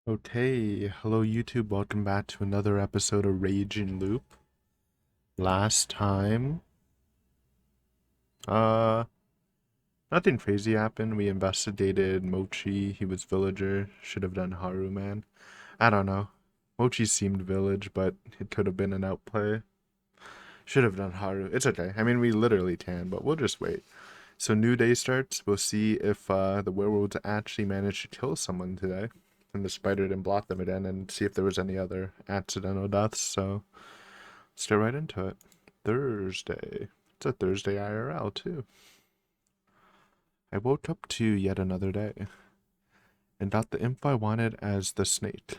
Okay, hello YouTube, welcome back to another episode of Raging Loop. Last time, uh, nothing crazy happened. We investigated Mochi, he was villager, should have done Haru, man. I don't know. Mochi seemed village, but it could have been an outplay. Should have done Haru. It's okay. I mean, we literally can, but we'll just wait. So new day starts. We'll see if the werewolves actually managed to kill someone today. And the spider didn't block them again, and see if there was any other accidental deaths. So let's get right into it. Thursday. It's a Thursday IRL too. I woke up to yet another day and got the info I wanted as the snake.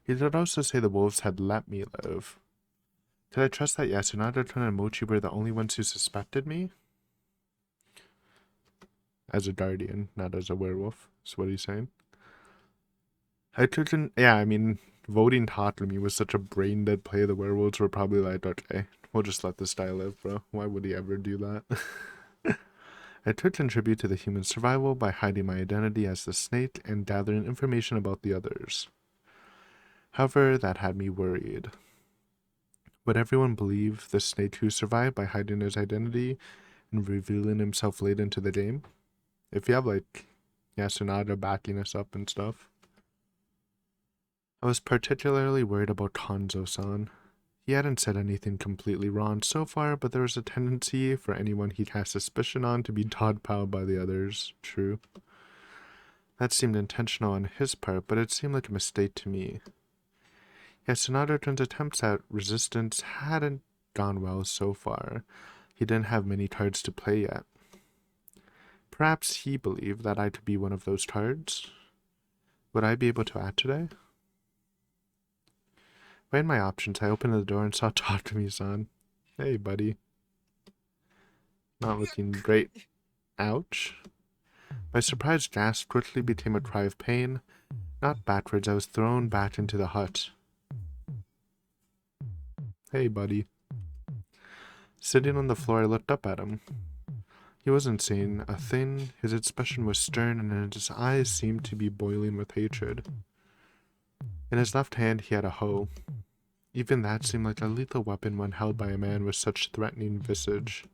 He did also say the wolves had let me live. Did I trust that Yasunada and Mochi were the only ones who suspected me? As a guardian, not as a werewolf, is what he's saying. I mean, voting Tatlumi was such a brain dead play. The werewolves were probably like, okay, we'll just let this guy live, bro. Why would he ever do that? I could contribute to the human survival by hiding my identity as the snake and gathering information about the others. However, that had me worried. Would everyone believe the snake who survived by hiding his identity and revealing himself late into the game? If you have, like, Yasunada backing us up and stuff. I was particularly worried about Kanzo-san. He hadn't said anything completely wrong so far, but there was a tendency for anyone he cast suspicion on to be dodpiled by the others. True. That seemed intentional on his part, but it seemed like a mistake to me. Yasunada-kun's attempts at resistance hadn't gone well so far. He didn't have many cards to play yet. Perhaps he believed that I could be one of those cards. Would I be able to act today? Weighing my options, I opened the door and saw Takumi-san. Hey, buddy. Not looking great. Ouch. My surprised gasp quickly became a cry of pain. Not backwards, I was thrown back into the hut. Hey, buddy. Sitting on the floor, I looked up at him. He wasn't saying a thing. His expression was stern, and his eyes seemed to be boiling with hatred. In his left hand, he had a hoe. Even that seemed like a lethal weapon when held by a man with such threatening visage.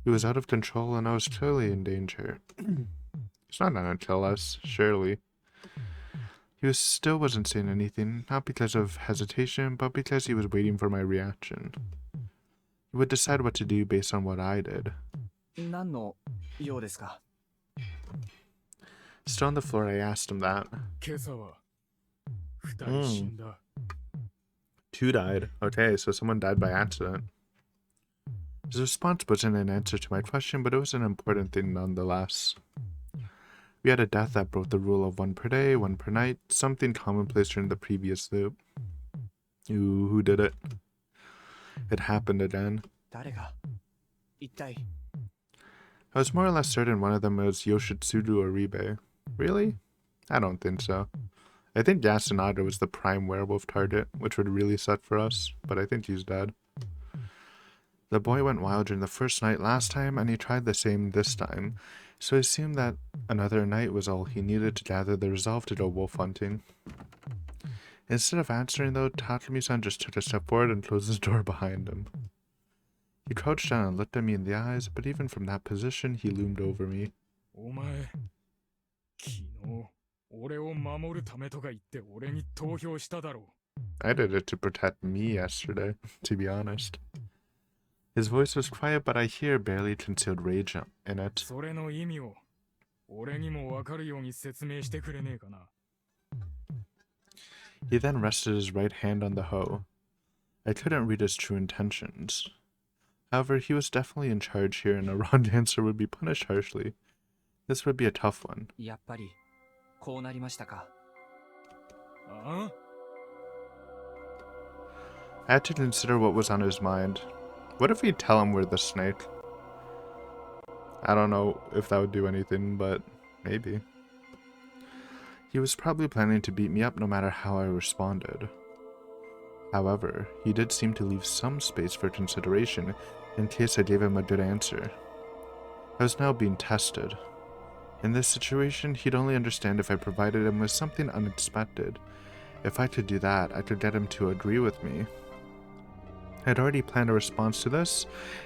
He was out of control, and I was clearly in danger. He's not gonna kill us, surely. He still wasn't saying anything, not because of hesitation, but because he was waiting for my reaction. He would decide what to do based on what I did. Still on the floor, I asked him that. 2 died. Okay, so someone died by accident. His response wasn't an answer to my question, but it was an important thing nonetheless. We had a death that broke the rule of 1 per day, 1 per night, something commonplace during the previous loop. Ooh, who did it? It happened again. I was more or less certain one of them was Yoshitsugu Oribe. Really? I don't think so. I think Yasunada was the prime werewolf target, which would really suck for us, but I think he's dead. The boy went wild during the first night last time, and he tried the same this time, so I assumed that another night was all he needed to gather the resolve to go wolf hunting. Instead of answering though, Takumi-san just took a step forward and closed his door behind him. He crouched down and looked at me in the eyes, but even from that position, he loomed over me. I did it to protect me yesterday, to be honest. His voice was quiet, but I hear barely concealed rage in it. He then rested his right hand on the hoe. I couldn't read his true intentions. However, he was definitely in charge here, and a wrong answer would be punished harshly. This would be a tough one. I had to consider what was on his mind. What if we tell him we're the snake? I don't know if that would do anything, but maybe. He was probably planning to beat me up no matter how I responded. However, he did seem to leave some space for consideration in case I gave him a good answer. I was now being tested. In this situation, he'd only understand if I provided him with something unexpected. If I could do that, I could get him to agree with me. I'd already planned a response to this.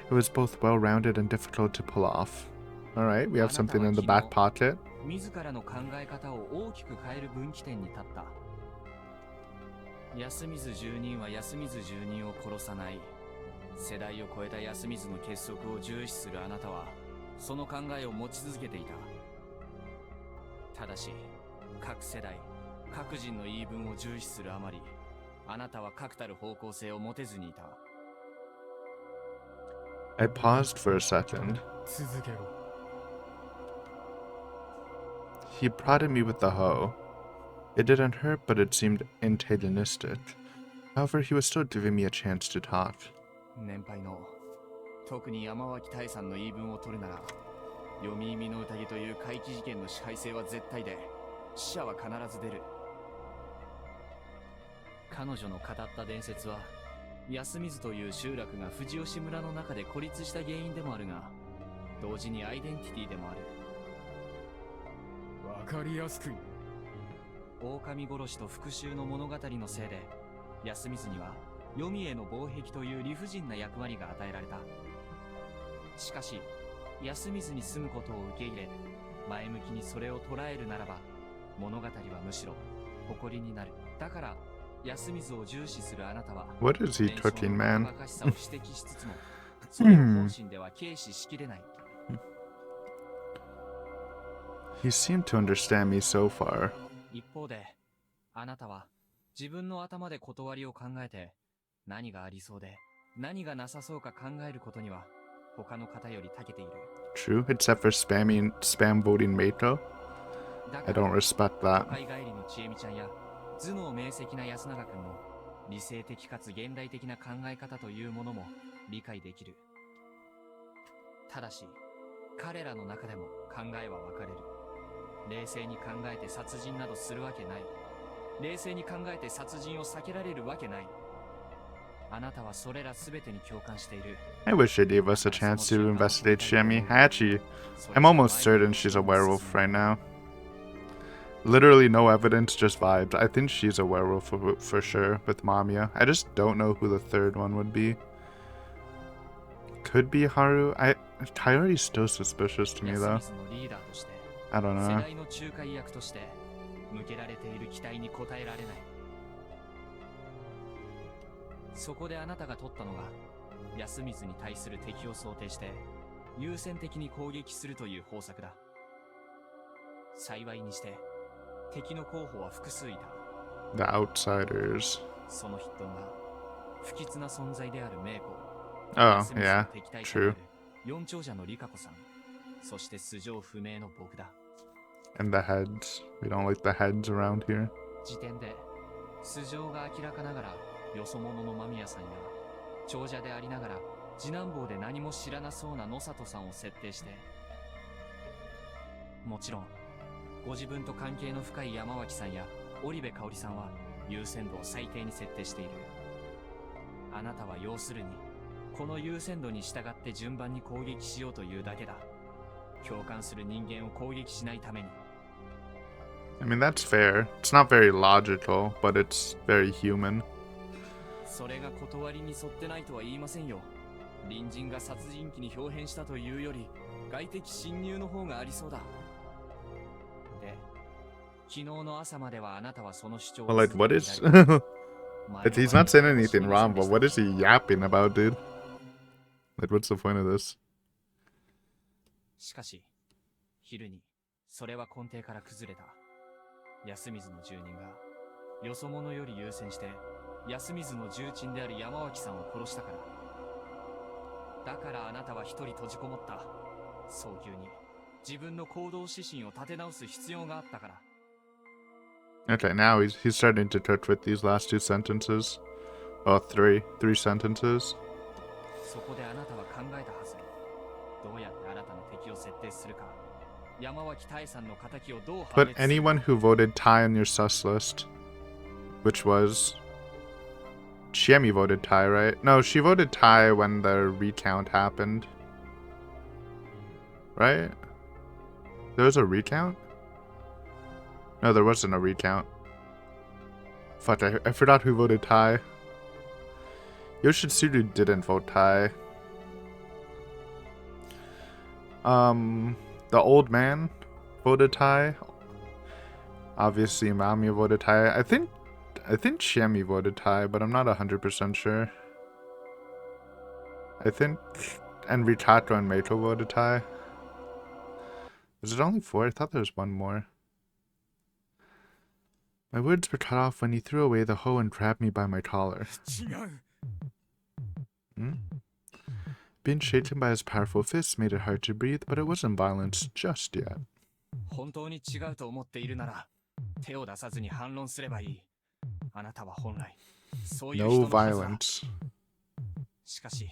It was both well-rounded and difficult to pull off. Alright, we have something in the back pocket. 自らの考え方を大きく変える分岐点に立った。安水住人は安水住人を殺さない。世代を超えた安水の結束を重視するあなたは、その考えを持ち続けていた。ただし、各世代、各人の言い分を重視するあまり、あなたは確たる方向性を持てずにいた。I paused for a second. 続けろ。He prodded me with the hoe. It didn't hurt, but it seemed antagonistic. However, he was still giving me a chance to talk. 年配の、特に山脇大さんの言い分を取るなら、読み身の宴という怪奇事件の支配性は絶対で、死者は必ず出る。彼女の語った伝説は、安水という集落が藤吉村の中で孤立した原因でもあるが、同時にアイデンティティでもある。わかりやすく。狼殺しと復讐の物語のせいで、安水には黄泉への防壁という理不尽な役割が与えられた。しかし、安水に住むことを受け入れ、前向きにそれを捉えるならば、物語はむしろ誇りになる。だから、安水を重視するあなたは、What is he cooking, man? 若しさを指摘しつつも、それを本心では軽視しきれない。He seemed to understand me so far. 一方で、あなたは自分の頭で断りを考えて、何がありそうで、何がなさそうか考えることには、他の方より長けている。True, except for spam voting Meiko. I don't respect that. 海帰りのちえみちゃんや、頭脳明晰な安永君の理性的かつ現代的な考え方というものも理解できる。ただし、彼らの中でも考えは分かれる。冷静に考えて殺人などするわけない。冷静に考えて殺人を避けられるわけない。あなたはそれらすべてに共感している。I wish they gave us a chance to investigate Shemi. Actually, I'm almost certain she's a werewolf right now. Literally no evidence, just vibes. I think she's a werewolf for sure with Mamiya. I just don't know who the third one would be. Could be Haru. Coyote's still suspicious to me though. I don't know. そこであなたが取ったのが、安水に対する敵を想定して優先的に攻撃するという方策だ。幸いにして敵の候補は複数いた。The outsiders. その筆頭が不吉な存在であるメイコ。Oh, yeah, true. 四長者のリカ子さん、そして素性不明の僕だ。And the heads. We don't like the heads around here. 時点で素性が明らかながらよそ者の間宮さんや長者でありながら次男坊で何も知らなそうな野里さんを設定して、もちろんご自分と関係の深い山脇さんや織部香織さんは優先度を最低に設定している。あなたは要するにこの優先度に従って順番に攻撃しようというだけだ。共感する人間を攻撃しないために。I mean, that's fair. It's not very logical, but it's very human. それが断りに沿ってないとは言いませんよ。隣人が殺人鬼に表変したというより外的侵入の方がありそうだ。で、昨日の朝まではあなたはその主張を Well, like, what is... He's not saying anything wrong, but what is he yapping about, dude? Like, what's the point of this? しかし、昼にそれは根底から崩れた。安水の住人がよそ者より優先して安水の重鎮である山脇さんを殺したから。だからあなたは一人閉じこもった。早急に自分の行動指針を立て直す必要があったから。Okay, now he's starting to touch with these last two sentences. Oh, three sentences. そこであなたは考えたはず。どうやって新たな敵を設定するか。山脇大さんの仇をどう判 Put 別する anyone who voted Tai on your sus list. Which was... Chiemi voted Tai, right? No, she voted Tai when the recount happened. Right? There was a recount? No, there wasn't a recount. Fuck, I forgot who voted Tai. Yoshitsuru didn't vote Tai. The old man voted Tai. Obviously, Mamiya voted Tai. I think Shami voted Tai, but I'm not 100% sure. I think, and Ritato and Meito voted Tai. Is it only 4? I thought there was one more. My words were cut off when he threw away the hoe and grabbed me by my collar. Being shaken by his powerful fists made it hard to breathe, but it wasn't violence just yet. 本当に違うと思っているなら、手を出さずに反論すればいい。あなたは本来、そういう人 No のはずだ。 violence. しかし、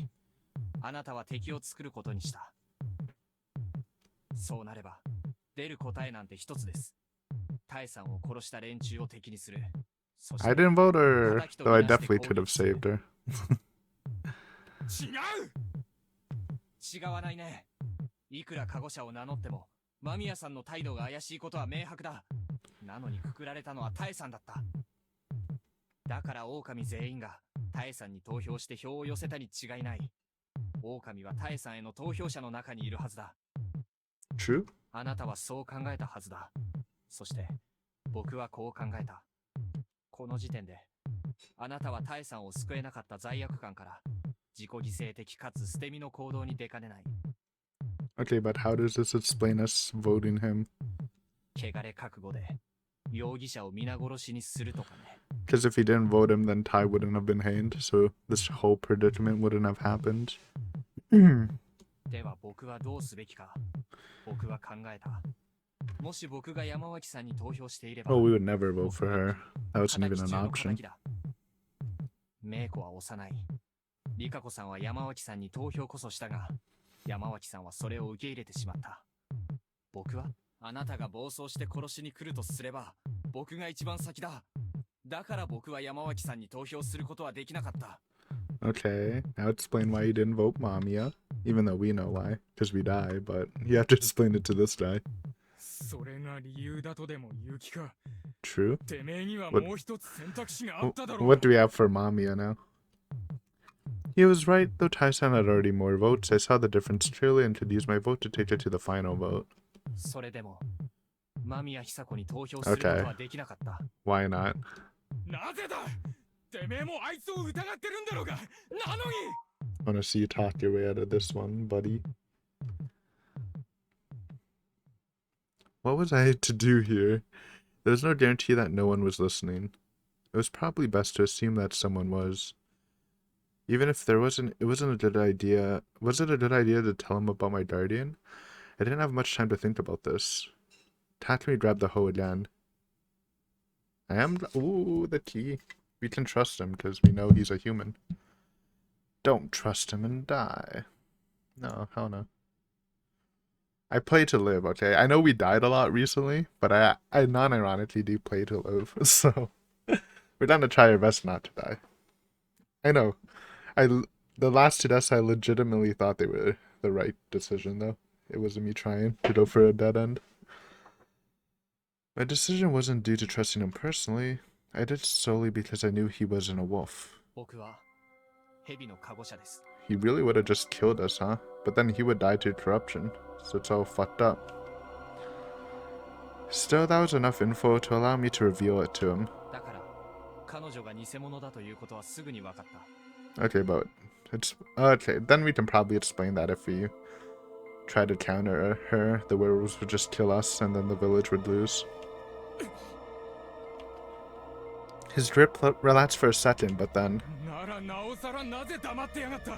あなたは敵を作ることにした。そうなれば、出る答えなんて一つです。タエさんを殺した連中を敵にする。そして I didn't vote her, though I definitely could have saved her. 違わないね。いくらカゴ者を名乗っても、間宮さんの態度が怪しいことは明白だ。なのにくくられたのはタエさんだった。だから狼全員がタエさんに投票して票を寄せたに違いない。狼はタエさんへの投票者の中にいるはずだ。True? あなたはそう考えたはずだ。そして、僕はこう考えた。この時点で、あなたはタエさんを救えなかった罪悪感から、自己犠牲的かつ捨て身の行動に出かねない。Okay, but how does this explain us voting him? 汚れ覚悟で、容疑者を皆殺しにするとかね。Because if he didn't vote him, then Tai wouldn't have been hanged, so this whole predicament wouldn't have happened. では僕はどうすべきか。僕は考えた。もし僕が山脇さんに投票していれば。Oh, we would never vote for her. That wasn't even an option. メイコは幼い。リカコさんは山脇さんに投票こそしたが、山脇さんはそれを受け入れてしまった。僕はあなたが暴走して殺しに来るとすれば、僕が一番先だ。だから僕は山脇さんに投票することはできなかった。Okay, now explain why you didn't vote Mamiya. Even though we know why, because we die, but you have to explain it to this guy. それが理由だとでも言う気か。 True? てめえにはもう一つ選択肢があっただろう。 What do we have for Mamiya now? He was right, though Tai-san had already more votes. I saw the difference clearly and could use my vote to take it to the final vote. それでも、間宮久子に投票することはできなかった。 Why not? なぜだ。てめえもあいつを疑ってるんだろうが。なのに。 I wanna see you talk your way out of this one, buddy. What was I to do here? There was no guarantee that no one was listening. It was probably best to assume that someone was. Even if there wasn't, it wasn't a good idea. Was it a good idea to tell him about my guardian? I didn't have much time to think about this. Takumi grabbed the hoe again. Ooh, the key. We can trust him because we know he's a human. Don't trust him and die. No, hell no. I play to live, okay? I know we died a lot recently, but I non-ironically do play to live, so we're down to try our best not to die. I know. The last 2 deaths I legitimately thought they were the right decision, though. It wasn't me trying to go for a dead end. My decision wasn't due to trusting him personally. I did it solely because I knew he wasn't a wolf. 僕は蛇のカゴ者です。 He really would have just killed us, huh? But then he would die to corruption, so it's all fucked up. Still, that was enough info to allow me to reveal it to him. だから、彼女が偽物だということはすぐに分かった。 Okay, but it's okay. Then we can probably explain that if we try to counter her, the werewolves would just kill us, and then the village would lose. His grip relaxed for a second, but then. ならなおさらなぜ黙ってやがった。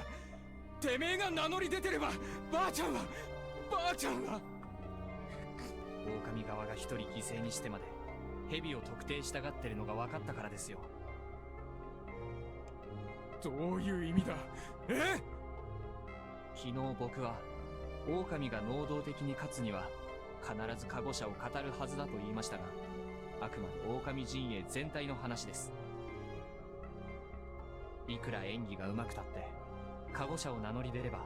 てめえが名乗り出てれば、ばあちゃんは。狼側が一人犠牲にしてまで蛇を特定したがってるのが分かったからですよ。どういう意味だ。え？昨日僕は狼が能動的に勝つには必ずカゴ者を語るはずだと言いましたが、あくまで狼陣営全体の話です。いくら演技が上手くたってカゴ者を名乗り出れば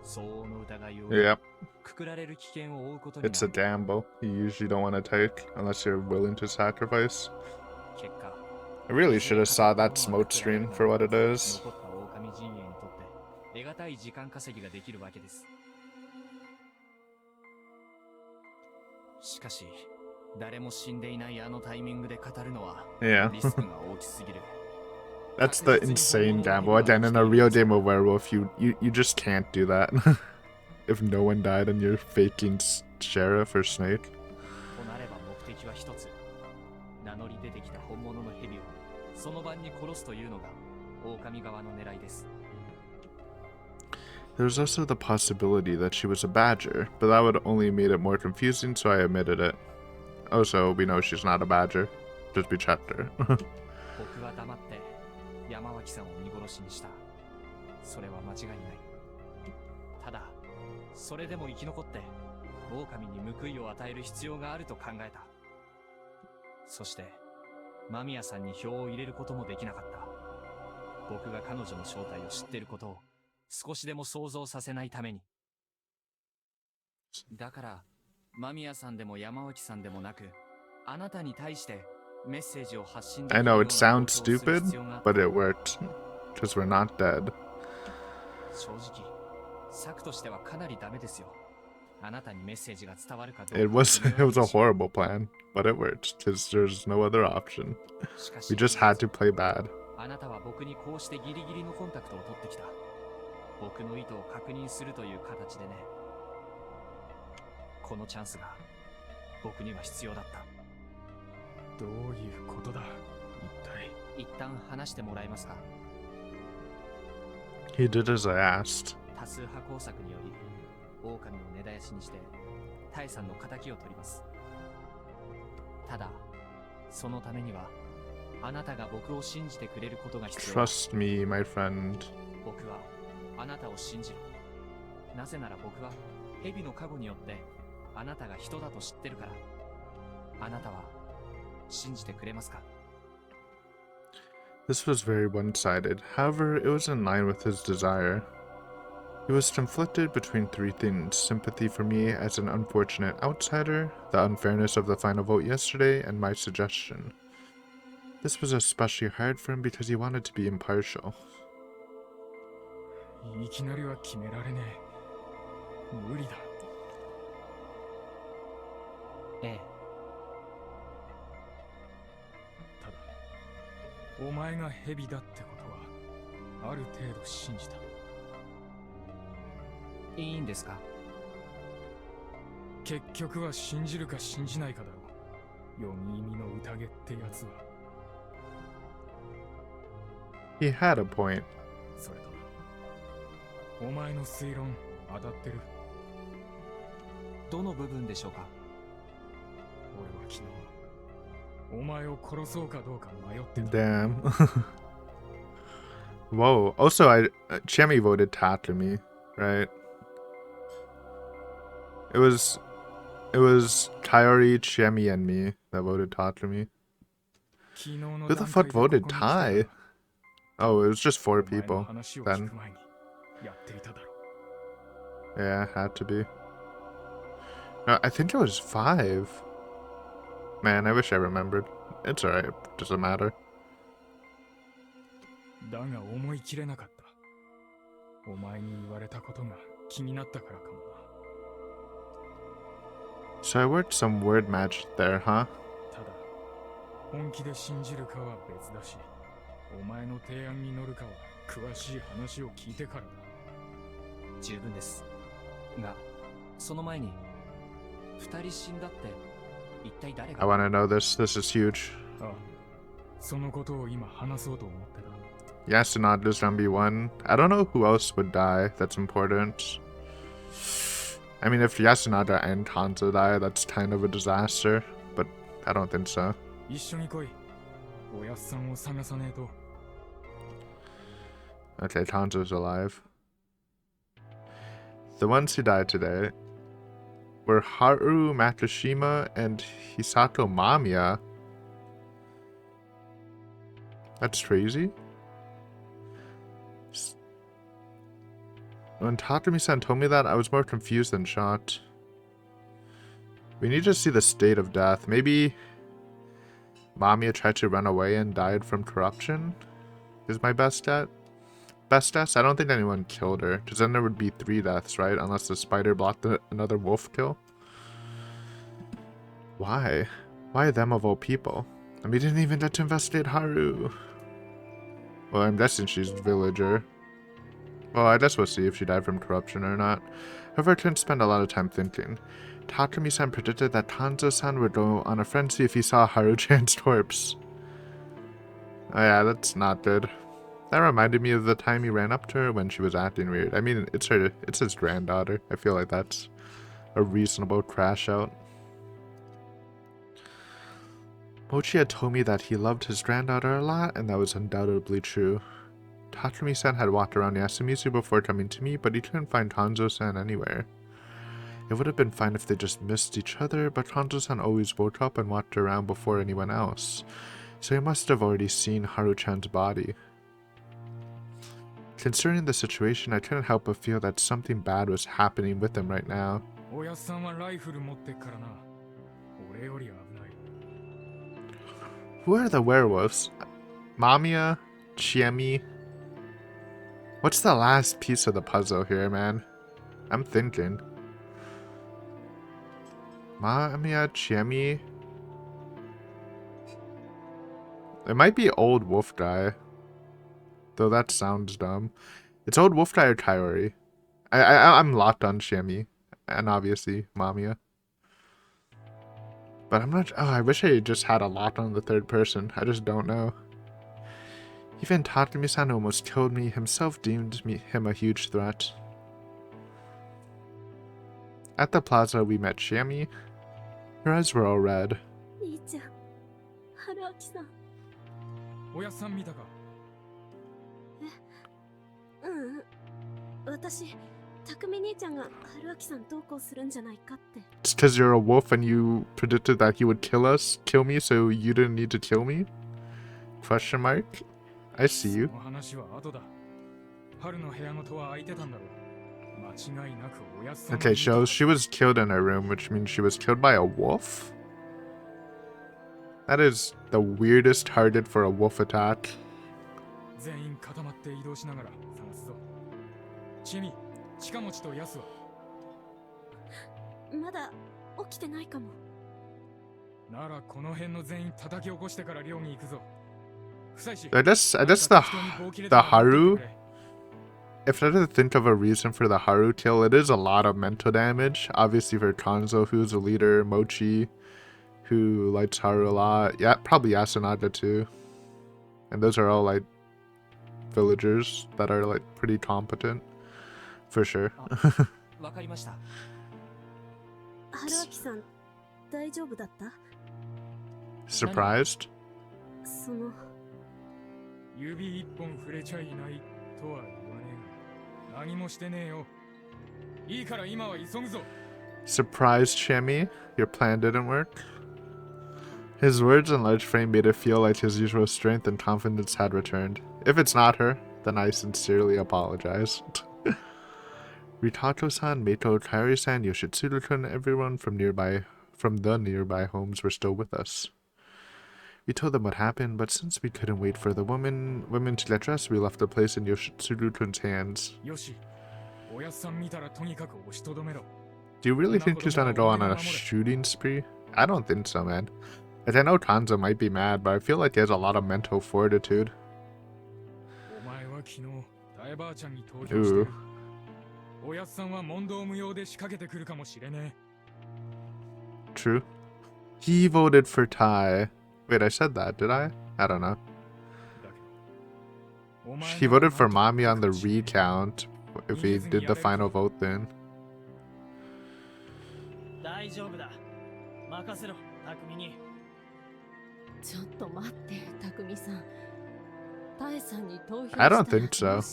相応の疑いを受け Yep, くくられる危険を負うことにな it's a る gamble you usually don't want to take unless you're willing to sacrifice. 結果 I really いず should れ have saw 語った that ものは smoke くくられる stream が for what it is. 残った狼陣営にとって得難い時間稼ぎができるわけです。しかし誰も死んでいないあのタイミングで語るのは Yeah. リスクが大きすぎる。 That's the insane gamble. And then in a real game of werewolf, you just can't do that. If no one died and you're faking sheriff or snake. となれば目的は一つ。名乗り出てきた本物の蛇をその晩に殺すというのが狼側の狙いです。 There was also the possibility that she was a badger, but that would only made it more confusing, so I omitted it. Also, we know she's not a badger. Just be checked her. 僕は黙って山脇さんを見殺しにした。それは間違いない。ただ、それでも生き残って狼に報いを与える必要があると考えた。そして間宮さんに票を入れることもできなかった。僕が彼女の正体を知っていることを少しでも想像させないために。だから間宮さんでも山脇さんでもなく、あなたに対してメッセージを発信でき I るよう know な it sounds 行動をする stupid, 必要があった。 but it worked. Because we're not dead. 正直、策としてはかなりダメですよ。あなたにメッセージが伝わるかどうか。 It was a horrible plan, but it worked, because there's no other option. しかし We just had to play bad. あなたは僕にこうしてギリギリのコンタクトを取ってきた。僕の意図を確認するという形でね。このチャンスが僕には必要だった。どういうことだ一体。一旦話してもらえますか。 He did as I asked. 多数派工作により狼を根絶やしにしてタイさんの仇を取ります。ただそのためにはあなたが僕を信じてくれることが必要だ。 Trust me, my friend. 僕はあなたを信じる。なぜなら僕は蛇の加護によってあなたが人だと知ってるから。あなたは信じてくれますか。 This was very one-sided. However, it was in line with his desire. He was conflicted between three things: sympathy for me as an unfortunate outsider, the unfairness of the final vote yesterday, and my suggestion. This was especially hard for him because he wanted to be impartial. いきなりは決められねえ。無理だ。ええ。ただ、お前が蛇だってことはある程度信じた。いいんですか。結局は信じるか信じないかだろう。読み意味の宴ってやつは。 He had a point. それとお前の推論当たってる。どの部分でしょうか。俺は昨日お前を殺そうかどうか迷ってた。 Damn. Whoa. Also, Chemi voted Tatlumi, right? It was Kaori, Chemi, and me that voted Tatlumi. 昨日の Who the fuck 段階で voted ここに来たら Tai? Oh, it was just 4お前の people. 話を then. 聞く前にやっていただろう。 Yeah, had to be. No, I think it was 5. Man, I wish I remembered. It's alright. Doesn't matter. だが思い切れなかった。お前に言われたことが気になったからかもな。 So I worked some word magic there, huh? ただ、本気で信じるかは別だし、お前の提案に乗るかは詳しい話を聞いてからだ。十分です。が、その前に二人死んだって一体誰 I が。 want to know this. This is huge. ああ、そのことを今話そうと思ってた。 Yasunada is gonna be one. I don't know who else would die that's important. I mean, if Yasunada and Hanzo die, that's kind of a disaster, but I don't think so. 一緒に来い。おやっさんを探さねえと。 Okay, Hanzo's alive. The ones who died today were Haru Makishima and Hisato Mamiya. That's crazy. when Tatsumi-san told me that, I was more confused than shocked. We need to see the state of death. Maybe Mamiya tried to run away and died from corruption? Is my best guess? I don't think anyone killed her, because then there would be 3 deaths, right? Unless the spider blocked another wolf kill. Why? Why them of all people? And we didn't even get to investigate Haru. Well, I'm guessing she's a villager. Well, I guess we'll see if she died from corruption or not. However, I couldn't spend a lot of time thinking. Tatsumi-san predicted that Tanzo-san would go on a frenzy if he saw Haru-chan's corpse. Oh yeah, that's not good. That reminded me of the time he ran up to her when she was acting weird. I mean, it's his granddaughter. I feel like that's a reasonable crash out. Mochi had told me that he loved his granddaughter a lot, and that was undoubtedly true. Tatsumi-san had walked around Yasumizu before coming to me, but he couldn't find Tanzo-san anywhere. It would have been fine if they just missed each other, but Tanzo-san always woke up and walked around before anyone else, so he must have already seen Haru-chan's body. Considering the situation, I couldn't help but feel that something bad was happening with him right now. Who are the werewolves? Mamiya? Chiemi? What's the last piece of the puzzle here, man? I'm thinking. Mamiya, Chiemi? It might be old wolf guy. Though that sounds dumb. It's old wolf guy or Kaori. I'm locked on Chiemi. And obviously Mamiya. But I'm not... Oh, I wish I just had a lock on the third person. I just don't know. Even Tatsumi-san almost killed me. Himself deemed him a huge threat. At the plaza, we met Chiemi. Her eyes were all red. It's because you're a wolf and you predicted that he would kill me, so you didn't need to kill me? Question mark? I see you. Okay, so she was killed in her room, which means she was killed by a wolf? That is the weirdest target for a wolf attack. I guess the Haru, if I had to think of a reason for the Haru kill, it is a lot of mental damage. Obviously for Kanzo, who's the leader, Mochi, who likes Haru a lot. Yeah, probably Yasunaga too. And those are all like villagers that are like pretty competent. For sure. Surprised? Surprised, Chiemi? Your plan didn't work? His words and large frame made it feel like his usual strength and confidence had returned. If it's not her, then I sincerely apologize. Ritato-san, Meito, Kaori-san, Yoshitsuru-kun, everyone from the nearby homes were still with us. We told them what happened, but since we couldn't wait for the women to get dressed, we left the place in Yoshitsuru-kun's hands. Do you really think he's gonna go on a shooting spree? I don't think so, man. Like, I know Kanzo might be mad, but I feel like he has a lot of mental fortitude. Ooh. True. He voted for Tai. Wait, I said that, did I? I don't know. He voted for Mami on the recount, if he did the final vote then. I don't think so.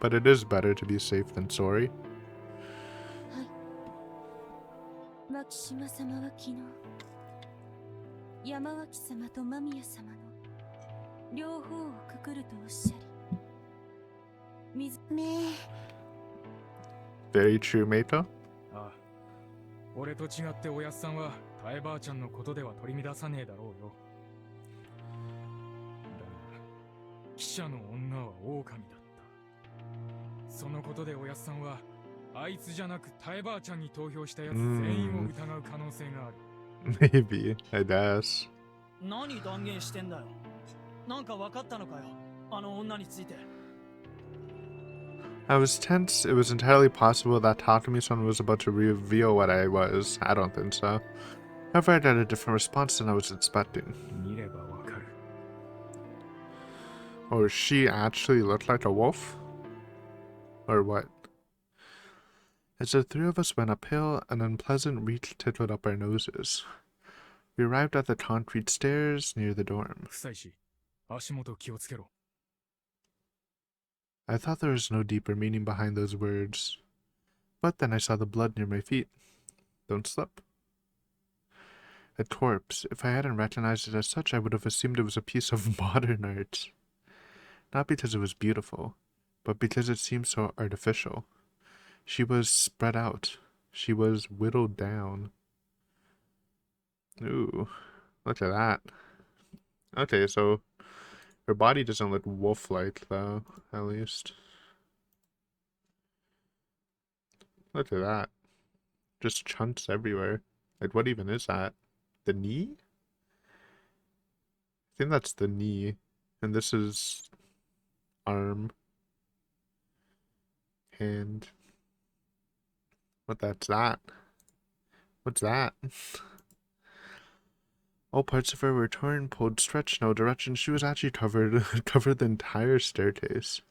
But it is better to be safe than sorry. Me. Very true, Meito. ああ、俺と違っておやっさんはタエばあちゃんのことでは取り乱さねえだろうよ。だが記者の女は狼だった。そのことでおやっさんはあいつじゃなくタエばあちゃんに投票したやつ全員を疑う可能性がある。Maybe, I guess. 何断言してんだよ。なんか分かったのかよ、あの女について。I was tense. It was entirely possible that Takumi-san was about to reveal what I was. I don't think so. However, I got a different response than I was expecting. 見ればわかる。 Or she actually looked like a wolf? Or what? As the three of us went uphill, an unpleasant reek tickled up our noses. We arrived at the concrete stairs near the dorm. 臭いし、足元気をつけろ。 I thought there was no deeper meaning behind those words. But then I saw the blood near my feet. Don't slip. A corpse. If I hadn't recognized it as such, I would have assumed it was a piece of modern art. Not because it was beautiful, but because it seemed so artificial. She was spread out. She was whittled down. Ooh, look at that. Okay, so her body doesn't look wolf-like, though, at least. Look at that. Just chunks everywhere. Like, what even is that? The knee? I think that's the knee. And this is arm. Hand. That's that? What's that? All parts of her were torn, pulled, stretched no direction. She was actually covered the entire staircase.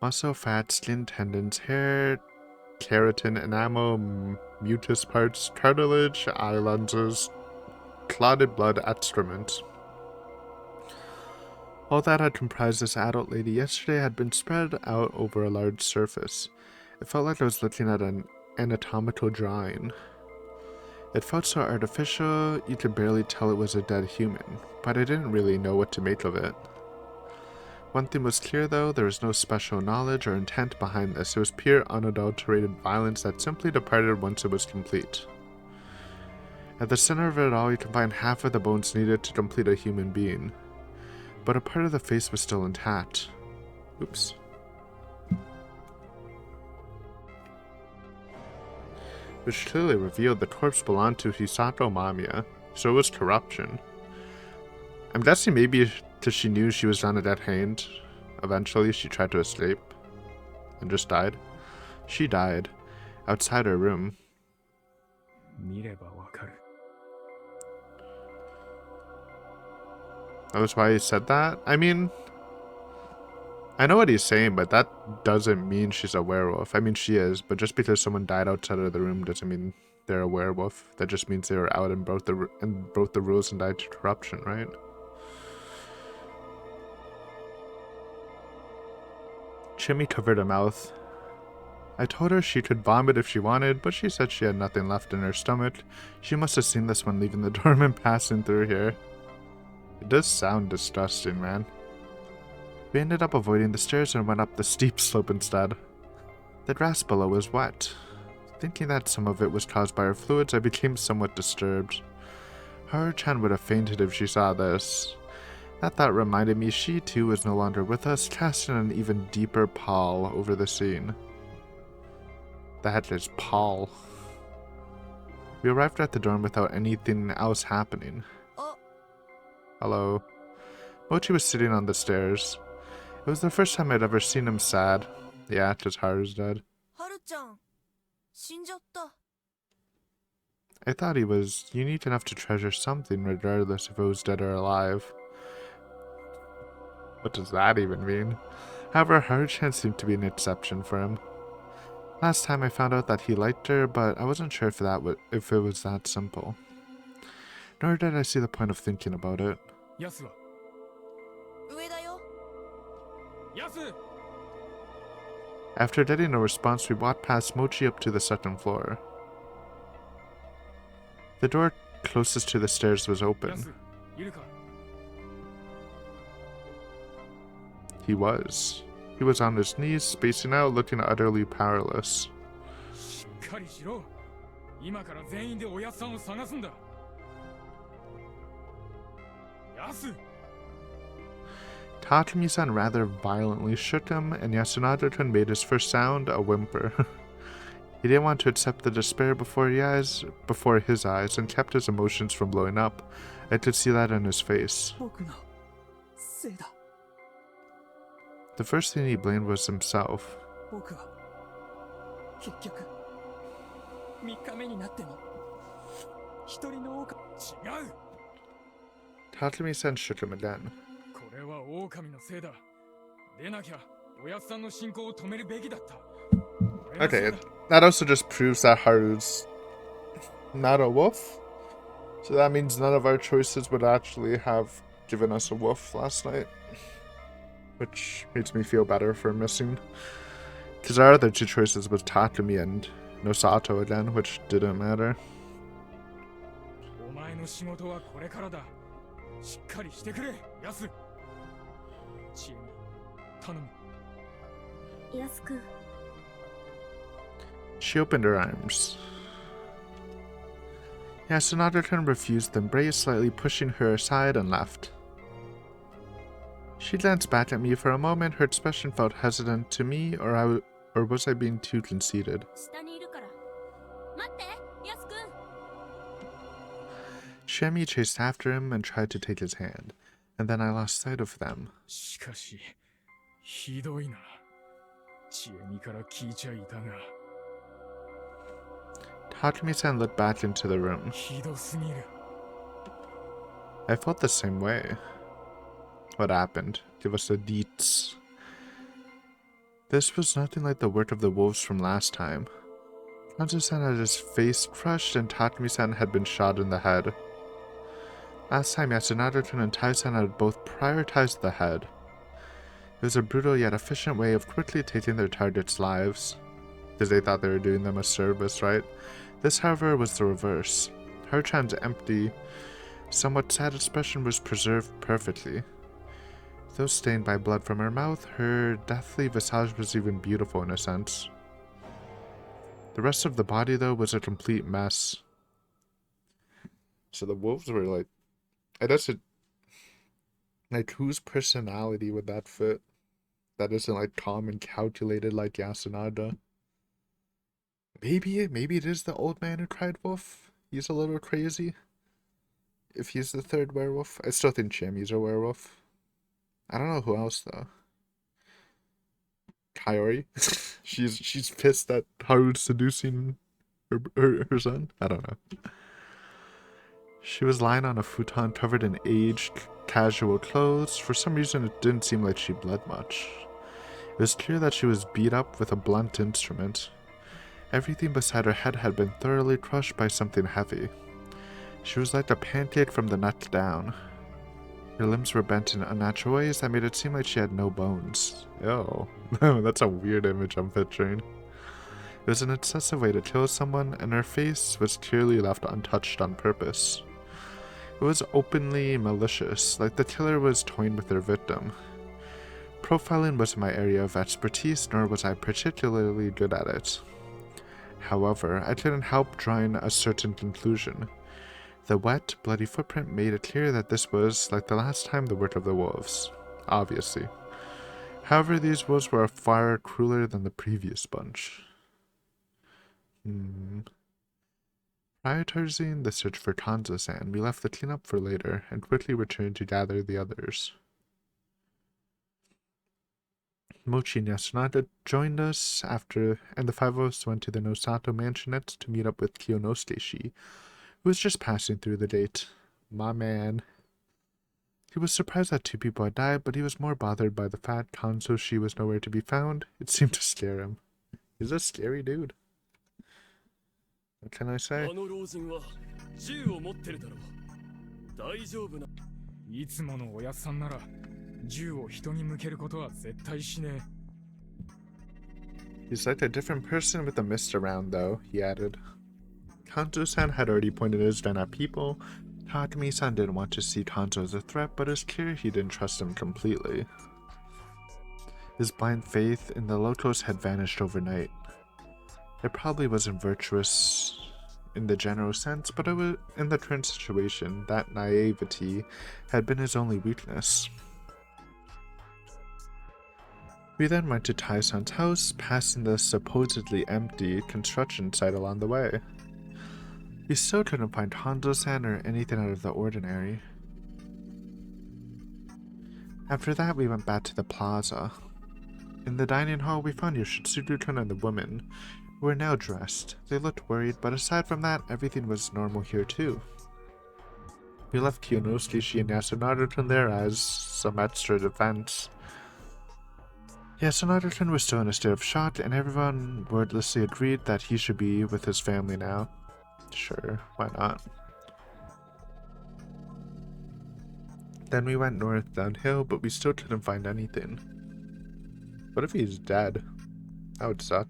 Muscle, fat, skin, tendons, hair, keratin, enamel, mucus parts, cartilage, eye lenses, clotted blood, excrement. All that had comprised this adult lady yesterday had been spread out over a large surface. It felt like I was looking at an anatomical drawing. It felt so artificial, you could barely tell it was a dead human, but I didn't really know what to make of it. One thing was clear though, there was no special knowledge or intent behind this. It was pure unadulterated violence that simply departed once it was complete. At the center of it all, you can find half of the bones needed to complete a human being. But a part of the face was still intact. Oops. Which clearly revealed the corpse belonged to Hisato Mamiya, so it was corruption. I'm guessing maybe because she knew she was on a dead hand, eventually she tried to escape and just died. She died outside her room. 見ればわかる。 That was why he said that? I mean, I know what he's saying, but that doesn't mean she's a werewolf. I mean, she is, but just because someone died outside of the room doesn't mean they're a werewolf. That just means they were out and broke the rules and died to corruption, right? Chimmy covered her mouth. I told her she could vomit if she wanted, but she said she had nothing left in her stomach. She must have seen this when leaving the dorm and passing through here. It does sound disgusting, man. We ended up avoiding the stairs and went up the steep slope instead. The grass below was wet. Thinking that some of it was caused by her fluids, I became somewhat disturbed. Haru-chan would have fainted if she saw this. That thought reminded me she too was no longer with us, casting an even deeper pall over the scene. That is pall. We arrived at the dorm without anything else happening. Hello. Mochi was sitting on the stairs. It was the first time I'd ever seen him sad. Yeah, because Haru's dead. Haru-chan, 死んじゃった。 I thought he was unique enough to treasure something regardless if it was dead or alive. What does that even mean? However, Haru-chan seemed to be an exception for him. Last time I found out that he liked her, but I wasn't sure if it was that simple. Nor did I see the point of thinking about it. ヤスは？ 上だよ。 ヤス！ After getting no response, we walked past Mochi up to the second floor. The door closest to the stairs was ヤ open. ス、いるか？ He was. He was on his knees, spacing out, looking utterly powerless. しっかりしろ。今から全員でおやっさんを探すんだ。やす。 Tatami-san rather violently shook him, and Yasunada-kun made his first sound, a whimper. He didn't want to accept the despair before his eyes, and kept his emotions from blowing up. I could see that in his face. 僕のせいだ。 The first thing he blamed was himself. 僕は結局3日目になっても一人の狼。違う。 Tatami-san shook him again. これは狼のせいだ。でなきゃおやっさんの進行を止めるべきだった。 Okay, that also just proves that Haru's not a wolf. So that means none of our choices would actually have given us a wolf last night. Which makes me feel better for missing. Because our other two choices was Takumi and Nosato again, which didn't matter. お前の仕事はこれからだ。しっかりしてくれ、ヤス。チーム、頼む。ヤス君。 She opened her arms. Yasunada-kun refused the embrace, slightly pushing her aside, and left. She glanced back at me for a moment. Her expression felt hesitant to me, or was I being too conceited? 下にいるから。待って、ヤス君。 Shemi chased after him and tried to take his hand, and then I lost sight of them. しかし、ひどいな。チエミから聞いちゃいたが。 Takumi-san looked back into the room. ひどすぎる。 I felt the same way. What happened? Give us the deets. This was nothing like the work of the wolves from last time. Kanzo-san had his face crushed and Takumi-san had been shot in the head. Last time, Yasunada-kun and Tai-san had both prioritized the head. It was a brutal yet efficient way of quickly taking their targets' lives. Because they thought they were doing them a service, right? This, however, was the reverse. Haru-chan's empty, somewhat sad expression was preserved perfectly. Though stained by blood from her mouth, her deathly visage was even beautiful in a sense. The rest of the body, though, was a complete mess. So the wolves were like, I guess it, like, whose personality would that fit? That isn't, like, calm and calculated like Yasunada. Maybe it is the old man who cried wolf. He's a little crazy. If he's the third werewolf. I still think Chami's a werewolf. I don't know who else though. Kaori? she's pissed that Haru's seducing her son? I don't know. She was lying on a futon covered in aged, casual clothes. For some reason it didn't seem like she bled much. It was clear that she was beat up with a blunt instrument. Everything beside her head had been thoroughly crushed by something heavy. She was like a pancake from the neck down. Her limbs were bent in unnatural ways that made it seem like she had no bones. Ew. That's a weird image I'm picturing. It was an excessive way to kill someone, and her face was clearly left untouched on purpose. It was openly malicious, like the killer was toying with their victim. Profiling wasn't my area of expertise, nor was I particularly good at it. However, I couldn't help drawing a certain conclusion. The wet, bloody footprint made it clear that this was, like the last time, the work of the wolves. Obviously. However, these wolves were far crueler than the previous bunch. Prioritizing the search for Kanzo-san, we left the cleanup for later, and quickly returned to gather the others. Mochi and Yasunada joined us after, and the five of us went to the Nosato mansionette to meet up with Kyonosuke-shi, who was just passing through the gate. My man. He was surprised that two people had died, but he was more bothered by the fact Kanzo-shi was nowhere to be found. It seemed to scare him. He's a scary dude. What can I say? いつものおやっさんなら銃を人に向けることは絶対しねえ。 He's like a different person with a mist around, though, he added. Kanzo-san had already pointed his gun at people. Takumi-san didn't want to see Kanzo as a threat, but it's clear he didn't trust him completely. His blind faith in the locals had vanished overnight. It probably wasn't virtuous in the general sense, but it was, in the current situation, that naivety had been his only weakness. We then went to Tai-san's house, passing the supposedly empty construction site along the way. We still couldn't find Hanzo-san or anything out of the ordinary. After that, we went back to the plaza. In the dining hall, we found Yoshitsuru-kun and the woman, who were now dressed. They looked worried, but aside from that, everything was normal here too. We left Kiyonosuke, Shi, and Yasunari-kun there as some extra defense. Yasunari-kun was still in a state of shock, and everyone wordlessly agreed that he should be with his family now. Sure, why not? Then we went north downhill, but we still couldn't find anything. What if he's dead? That would suck.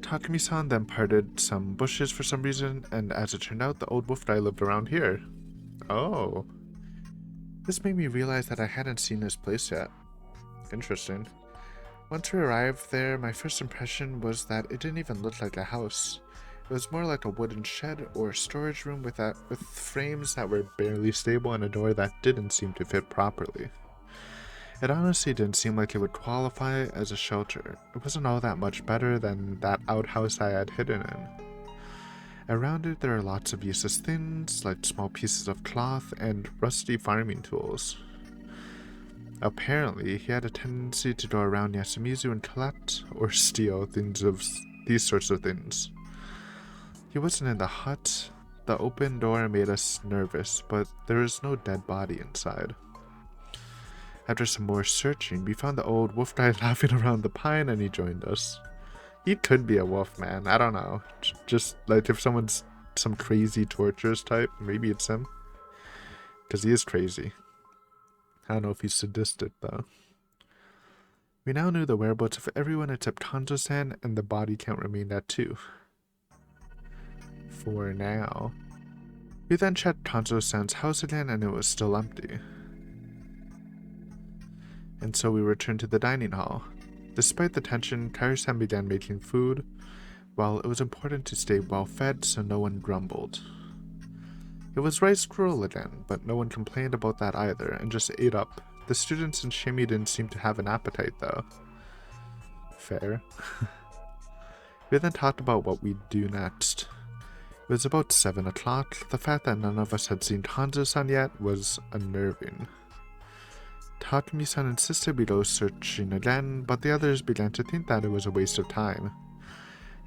Takumi-san then parted some bushes for some reason, and as it turned out, the old wolf guy lived around here. Oh. This made me realize that I hadn't seen this place yet. Interesting. Once we arrived there, my first impression was that it didn't even look like a house. It was more like a wooden shed or storage room with frames that were barely stable and a door that didn't seem to fit properly. It honestly didn't seem like it would qualify as a shelter. It wasn't all that much better than that outhouse I had hidden in. Around it there are lots of useless things, like small pieces of cloth and rusty farming tools. Apparently, he had a tendency to go around Yasumizu and collect or steal these sorts of things. He wasn't in the hut. The open door made us nervous, but there was no dead body inside. After some more searching, we found the old wolf guy laughing around the pine and he joined us. He could be a wolf man, I don't know. Just like if someone's some crazy torturous type, maybe it's him. Because he is crazy. I don't know if he's sadistic though. We now knew the whereabouts of everyone except Hanzo-san, and the body count remained at 2. For now. We then checked Hanzo-san's house again and it was still empty. And so we returned to the dining hall. Despite the tension, Kairi-san began making food, while it was important to stay well fed so no one grumbled. It was rice gruel again, but no one complained about that either and just ate up. The students in Shimi didn't seem to have an appetite though. Fair. We then talked about what we'd do next. It was about 7 o'clock. The fact that none of us had seen Hanzo-san yet was unnerving. Takumi-san insisted we go searching again, but the others began to think that it was a waste of time.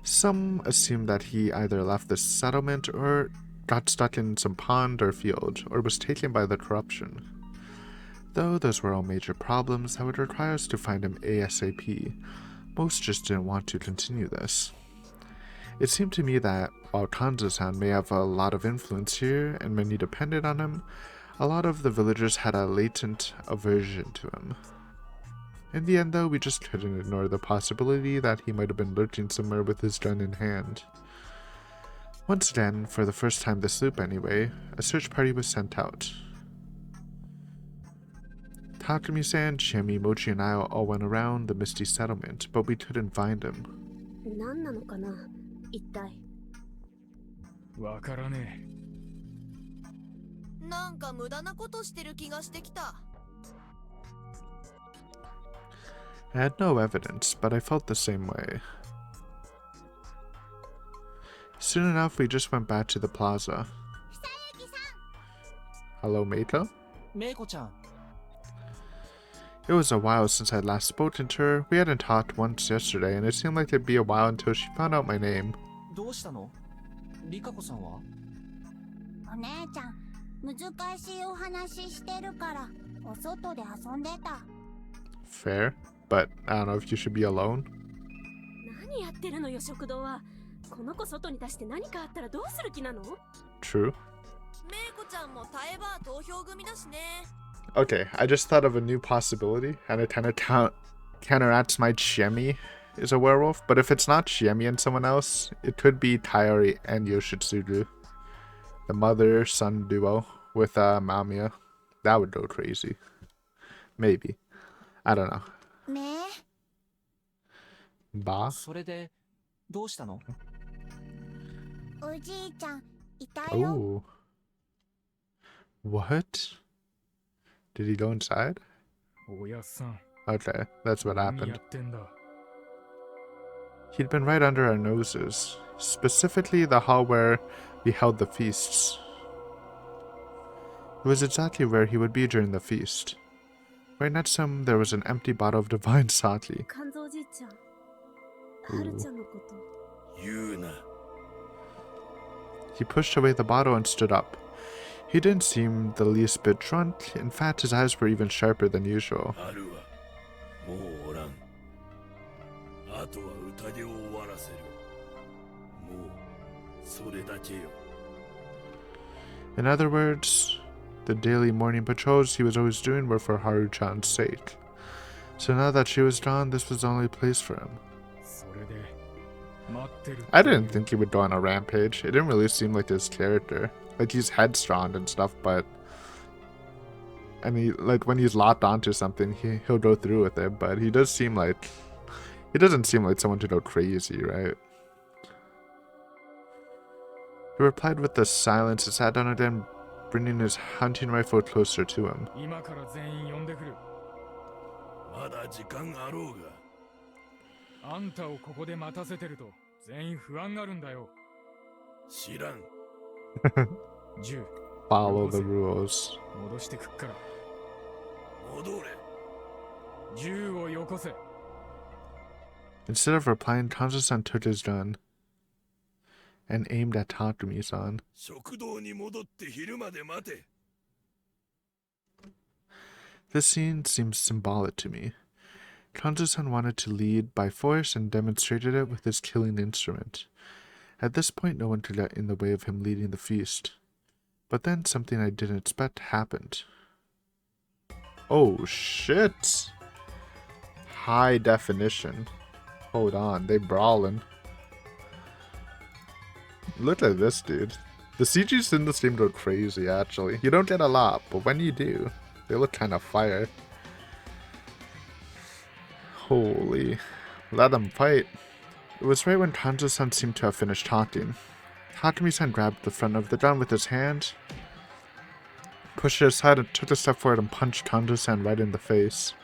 Some assumed that he either left the settlement or got stuck in some pond or field, or was taken by the corruption. Though those were all major problems that would require us to find him ASAP, most just didn't want to continue this. It seemed to me that while Hanzo-san may have a lot of influence here and many depended on him, a lot of the villagers had a latent aversion to him. In the end though, we just couldn't ignore the possibility that he might have been lurking somewhere with his gun in hand. Once again, for the first time this loop anyway, a search party was sent out. Takumi-san, Shimi, Mochi, and I all went around the misty settlement, but we couldn't find him. 何なのかな一体。わからねなんか無駄なことしてる気がしてきた。I had no evidence, but I felt the same way. Soon enough, we just went back to the plaza. Hello, Meiko? メイコちゃん、 It was a while since I'd last spoken to her. We hadn't talked once yesterday, and it seemed like it'd be a while until she found out my name. どうしたの？リカコさんは？お姉ちゃん、難しいお話してるから、お外で遊んでた。Fair, but I don't know if you should be alone. 何やってるのよ食堂は。この子外に出して何かあったらどうする気なの？ True. メイコちゃんもタエバー投票組だしね。Okay, I just thought of a new possibility, and it kind of counteracts my Shemi is a werewolf, but if it's not Shemi and someone else, it could be Tayori and Yoshitsuru. The mother-son duo with Mamiya. That would go crazy. Maybe. I don't know. ね Ba? それでどうしたの？おじいちゃんいたよ。 Oh. What? Did he go inside? おやっさん Okay, that's what 何 happened. やってんだ。 He'd been right under our noses, specifically the hall where we held the feasts. It was exactly where he would be during the feast. Right next to him, there was an empty bottle of divine sake. 肝臓おじいちゃん、はるちゃんのこと。言うな。 He pushed away the bottle and stood up. He didn't seem the least bit drunk. In fact, his eyes were even sharper than usual. あるわ。もうおらん。あとは宴を終わらせる。もうそれだけよ。 In other words, the daily morning patrols he was always doing were for Haru-chan's sake. So now that she was gone, this was the only place for him. それで待ってるっていう。 I didn't think he would go on a rampage. It didn't really seem like his character. Like, he's headstrong and stuff, but... I mean, like, when he's locked onto something, he'll go through with it, but he does seem like... He doesn't seem like someone to go crazy, right? He replied with a silence and sat down again, bringing his hunting rifle closer to him. 今から全員呼んでくる。まだ時間あろうが。あんたをここで待たせてると全員不安があるんだよ。知らん。銃 Follow the rules. 戻してくっから。戻れ。銃をよこせ。 Instead of replying, Kanzo-san took his gun and aimed at Takumi-san. 食堂に戻って昼まで待て。 This scene seems symbolic to me. Kanzo-san wanted to lead by force and demonstrated it with his killing instrument. At this point, no one could get in the way of him leading the feast. But then something I didn't expect happened. Oh shit! High definition. Hold on, they brawling. Look at this dude. The CGs in this game go crazy actually. You don't get a lot, but when you do, they look kind of fire. Holy. Let them fight. It was right when Kanzo-san seemed to have finished talking. Takumi-san grabbed the front of the gun with his hand, pushed it aside and took a step forward and punched Kanzo-san right in the face.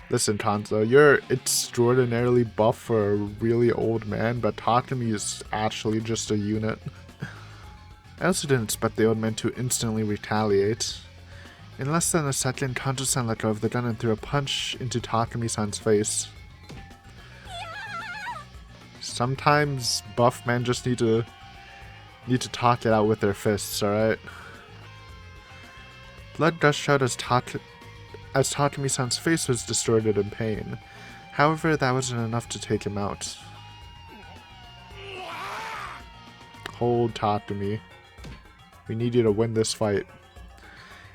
Listen, Kanzo, you're extraordinarily buff for a really old man, but Takumi is actually just a unit. I also didn't expect the old man to instantly retaliate. In less than a second, Kanzo-san let go of the gun and threw a punch into Takumi-san's face. Sometimes buff men just need to talk it out with their fists, alright? Blood gushed out as Takumi-san's face was distorted in pain. However, that wasn't enough to take him out. Hold, Takumi. We need you to win this fight.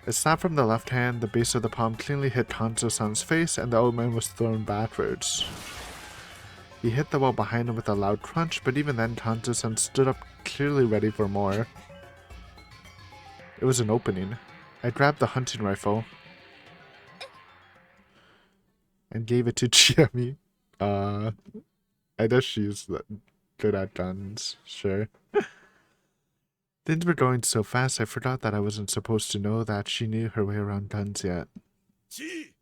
A snap from the left hand, the base of the palm cleanly hit Kanzo-san's face, and the old man was thrown backwards. He hit the wall behind him with a loud crunch, but even then Kanzo-san stood up, clearly ready for more. It was an opening. I grabbed the hunting rifle and gave it to Chiemi. I guess she's good at guns, sure. Things were going so fast I forgot that I wasn't supposed to know that she knew her way around guns yet. チー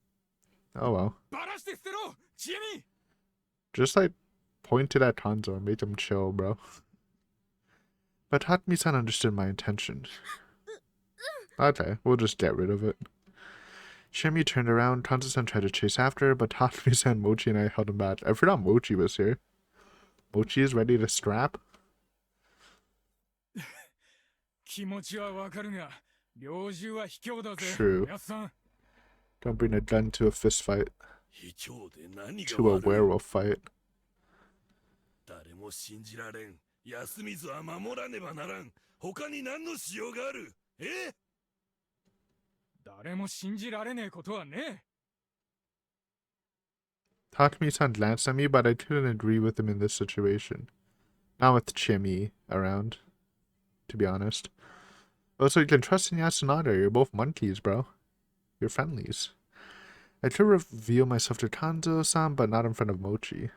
Oh well. バラして捨てろチエミ Just like pointed at Kanzo and made him chill, bro. But Takumi-san understood my intention. Okay, we'll just get rid of it. Shemi turned around, Kanzo-san tried to chase after her, but Takumi-san, Mochi, and I held him back. I forgot Mochi was here. Mochi is ready to scrap? 気持ちはわかるが猟銃は卑怯だぜ True. おやっさん Don't bring a gun to a fist fight. 卑怯で何が To a 悪い。 werewolf fight. 誰も信じられん。安水は守らねばならん。他に何のしようがある。え？誰も信じられねえことはね Takumi-san glanced at me, but I couldn't agree with him in this situation. Not with Chimi around, to be honest. Also, you can trust in Yasunada. You're both monkeys, bro. You're friendlies. I could reveal myself to Kanzo-san, but not in front of Mochi.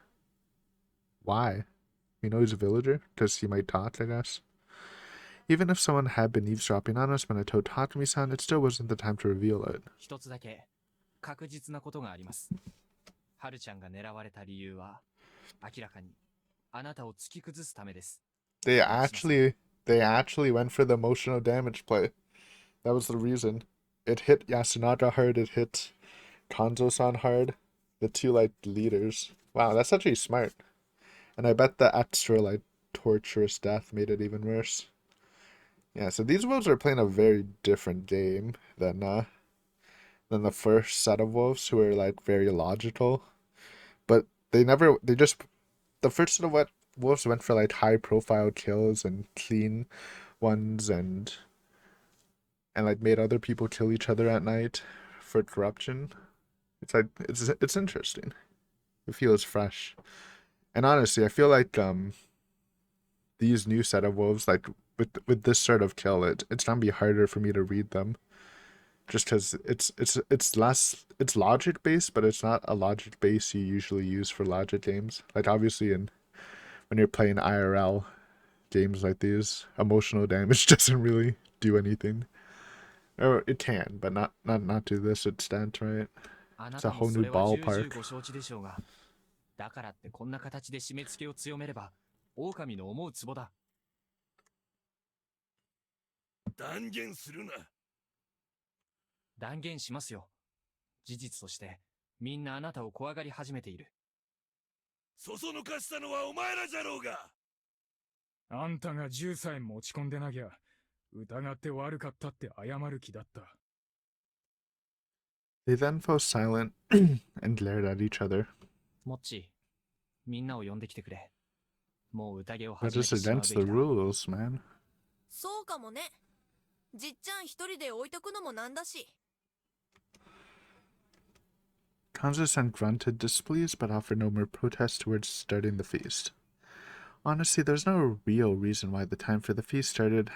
Why? You know he's a villager? Because he might talk, I guess. Even if someone had been eavesdropping on us when I told Takumi-san, it still wasn't the time to reveal it. 一つだけ確実なことがあります。ハルちゃんが狙われた理由は明らかにあなたを突き崩すためです。They actually went for the emotional damage play. That was the reason. It hit Yasunada hard, it hit Kanzo-san hard. The two, like, leaders. Wow, that's actually smart. And I bet the extra, like, torturous death made it even worse. Yeah, so these wolves are playing a very different game than the first set of wolves, who are, like, very logical. But the first set of wolves went for, like, high profile kills and clean ones and like made other people kill each other at night for corruption. It's like it's interesting. It feels fresh. And honestly, I feel like these new set of wolves, like with this sort of kill, it's gonna be harder for me to read them. Just because it's logic based, but it's not a logic base you usually use for logic games. Like obviously when you're playing IRL games like these, emotional damage doesn't really do anything. Or it can, but not to this extent, right? It's a whole new ballpark. だからってこんな形で締め付けを強めれば狼の思うツボだ。断言するな。断言しますよ。事実としてみんなあなたを怖がり始めている。そそのかしたのはお前らじゃろうが。あんたが銃さえ持ち込んでなきゃ疑って悪かったって謝る気だった。They then fell silent and glared at each other. モッチ、みんなを呼んできてくれ。もう宴を That's 始め just てしまう against べ the きだ。 rules, man. そうかもね。じっちゃん一人で置いとくのもなんだし。Kanzo-san grunted displeased but offered no more protest towards starting the feast. Honestly, there's no real reason why the time for the feast had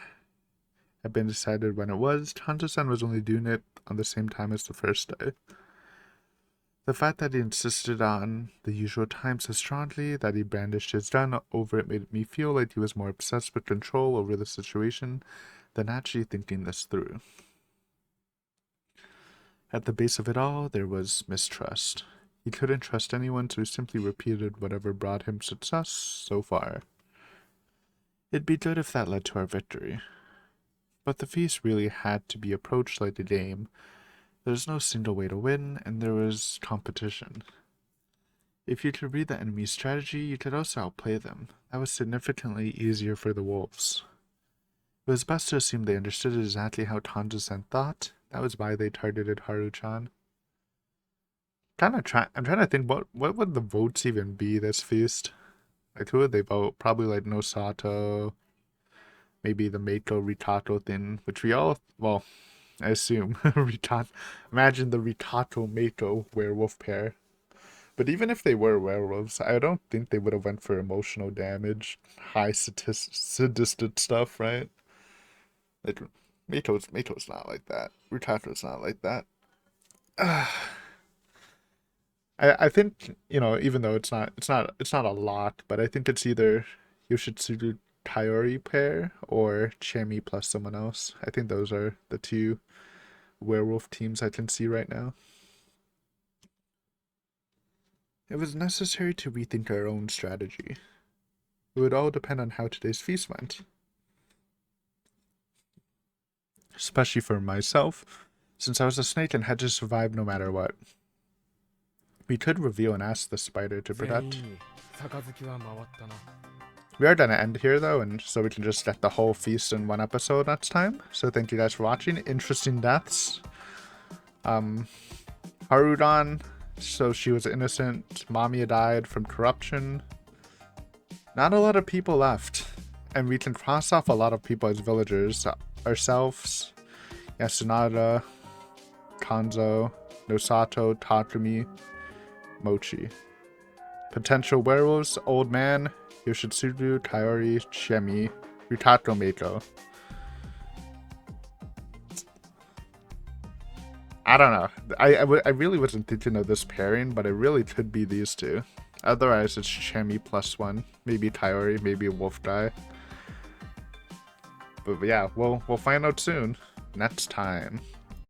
been decided when it was. Kanzo-san was only doing it on the same time as the first day. The fact that he insisted on the usual time so strongly that he brandished his gun over it made me feel like he was more obsessed with control over the situation than actually thinking this through. At the base of it all, there was mistrust. He couldn't trust anyone, so he simply repeated whatever brought him success so far. It'd be good if that led to our victory. But the feast really had to be approached like a game. There's no single way to win, and there was competition. If you could read the enemy's strategy, you could also outplay them. That was significantly easier for the wolves. It was best to assume they understood exactly how Kanzo-san thought. That was why they targeted Haru-chan. I'm trying to think what would the votes even be this feast? Like who would they vote? Probably like Nosato, maybe the Meiko Ritato thing, which we all, well, I assume Ritato. Imagine the Ritato Meiko werewolf pair. But even if they were werewolves, I don't think they would have went for emotional damage, high sadistic stuff, right? Like Meiko's not like that. Ritato's not like that. I think, you know, even though it's not a lot, but I think it's either Yoshitsuru Kaori pair or Chemi plus someone else. I think those are the two werewolf teams I can see right now. It was necessary to rethink our own strategy. It would all depend on how today's feast went. Especially for myself, since I was a snake and had to survive no matter what. We could reveal and ask the spider to protect. We are gonna end here though, and so we can just get the whole feast in one episode next time. So thank you guys for watching. Interesting deaths. Harudan, so she was innocent. Mamiya died from corruption. Not a lot of people left. And we can cross off a lot of people as villagers. Ourselves, Yasunada, Kanzo, Nosato, Takumi, Mochi. Potential werewolves, Old Man, Yoshitsuru, Kaori, Chemi, Ritato Meiko. I don't know. I really wasn't thinking of this pairing, but it really could be these two. Otherwise, it's Chemi +1, maybe Taiori, maybe Wolf-Dai. But yeah, we'll find out soon. Next time.